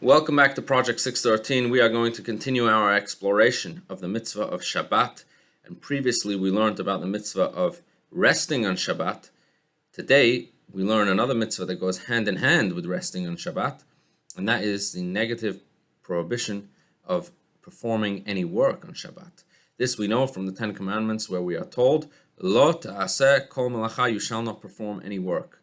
Welcome back to Project 613. We are going to continue our exploration of the mitzvah of Shabbat. And previously we learned about the mitzvah of resting on Shabbat. Today we learn another mitzvah that goes hand in hand with resting on Shabbat, and that is the negative prohibition of performing any work on Shabbat. This we know from the Ten Commandments, where we are told, Lo ta'aseh kol melacha, you shall not perform any work.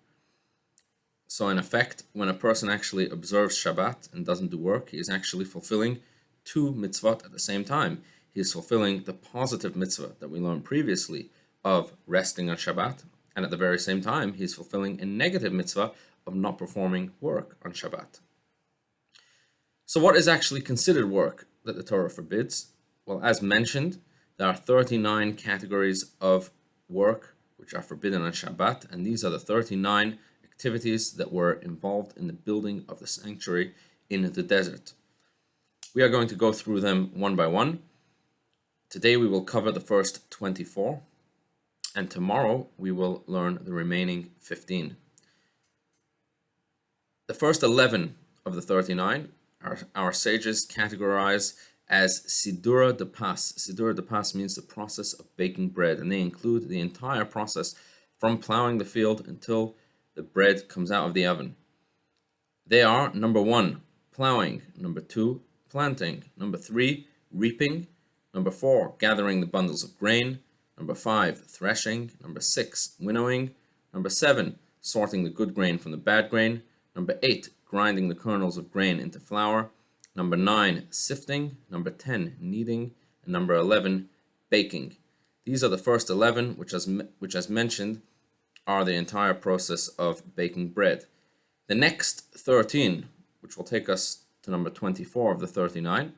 So in effect, when a person actually observes Shabbat and doesn't do work, he is actually fulfilling two mitzvot at the same time. He is fulfilling the positive mitzvah that we learned previously of resting on Shabbat, and at the very same time, he is fulfilling a negative mitzvah of not performing work on Shabbat. So what is actually considered work that the Torah forbids? Well, as mentioned, there are 39 categories of work which are forbidden on Shabbat, and these are the 39 activities that were involved in the building of the sanctuary in the desert. We are going to go through them one by one. Today we will cover the first 24, and tomorrow we will learn the remaining 15. The first 11 of the 39 our sages categorize as Sidura de Pas. Sidura de Pas means the process of baking bread, and they include the entire process from plowing the field until the bread comes out of the oven. They are: number 1, plowing; number 2, planting; number 3, reaping; number 4, gathering the bundles of grain; number 5, threshing; number 6, winnowing; number 7, sorting the good grain from the bad grain; number 8, grinding the kernels of grain into flour; number 9, sifting; number 10, kneading; and number 11, baking. These are the first 11, which as mentioned, are the entire process of baking bread. The next 13, which will take us to number 24 of the 39,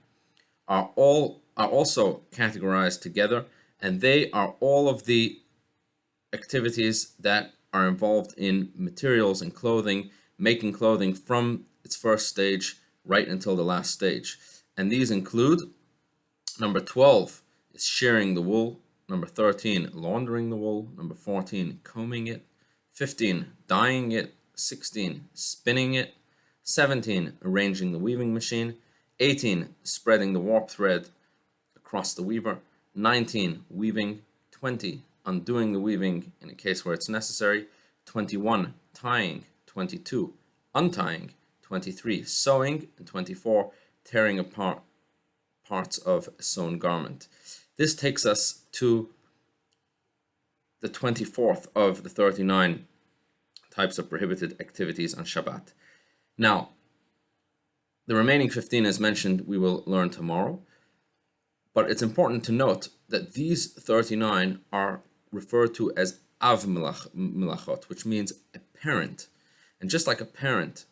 are also categorized together, and they are all of the activities that are involved in materials and clothing, making clothing from its first stage right until the last stage. And these include: number 12 is shearing the wool; number 13, laundering the wool; number 14, combing it; 15, dyeing it; 16, spinning it; 17, arranging the weaving machine; 18, spreading the warp thread across the weaver; 19, weaving; 20, undoing the weaving in a case where it's necessary; 21, tying; 22, untying; 23, sewing; and 24, tearing apart parts of a sewn garment. This takes us to the 24th of the 39 types of prohibited activities on Shabbat. Now, the remaining 15, as mentioned, we will learn tomorrow, but it's important to note that these 39 are referred to as av melachot, which means a parent. And just like a parent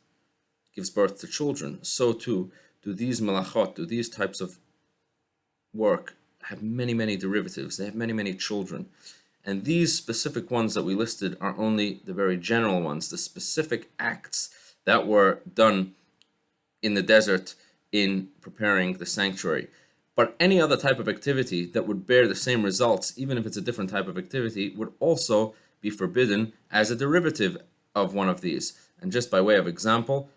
gives birth to children, so too do these melachot, do these types of work have many, many derivatives. They have many, many children. And these specific ones that we listed are only the very general ones, the specific acts that were done in the desert in preparing the sanctuary. But any other type of activity that would bear the same results, even if it's a different type of activity, would also be forbidden as a derivative of one of these. And just by way of example,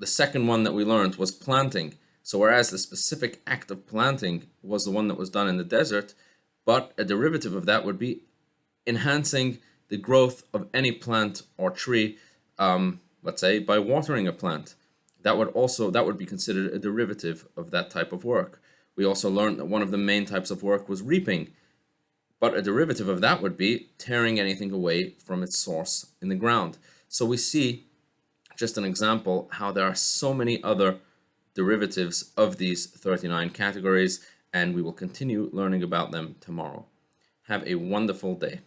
the second one that we learned was planting. So whereas the specific act of planting was the one that was done in the desert, but a derivative of that would be enhancing the growth of any plant or tree, let's say by watering a plant. That would be considered a derivative of that type of work. We also learned that one of the main types of work was reaping, but a derivative of that would be tearing anything away from its source in the ground. So we see, just an example, how there are so many other derivatives of these 39 categories, and we will continue learning about them tomorrow. Have a wonderful day.